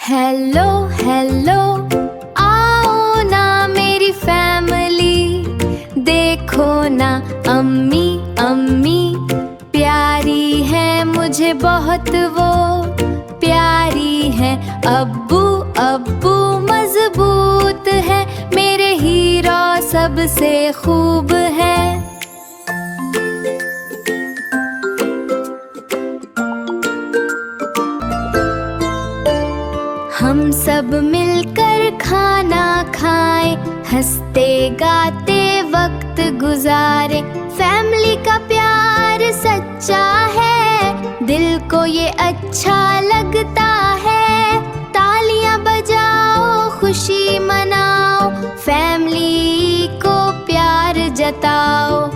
Hello hello, आओ ना मेरी फैमिली, देखो ना अम्मी अम्मी, प्यारी है मुझे बहुत वो, प्यारी है अब्बू अब्बू, मजबूत है मेरे हीरो सबसे खूब है। हम सब मिलकर खाना खाएं, हंसते गाते वक्त गुजारे, फैमिली का प्यार सच्चा है, दिल को ये अच्छा लगता है। तालियां बजाओ, खुशी मनाओ, फैमिली को प्यार जताओ।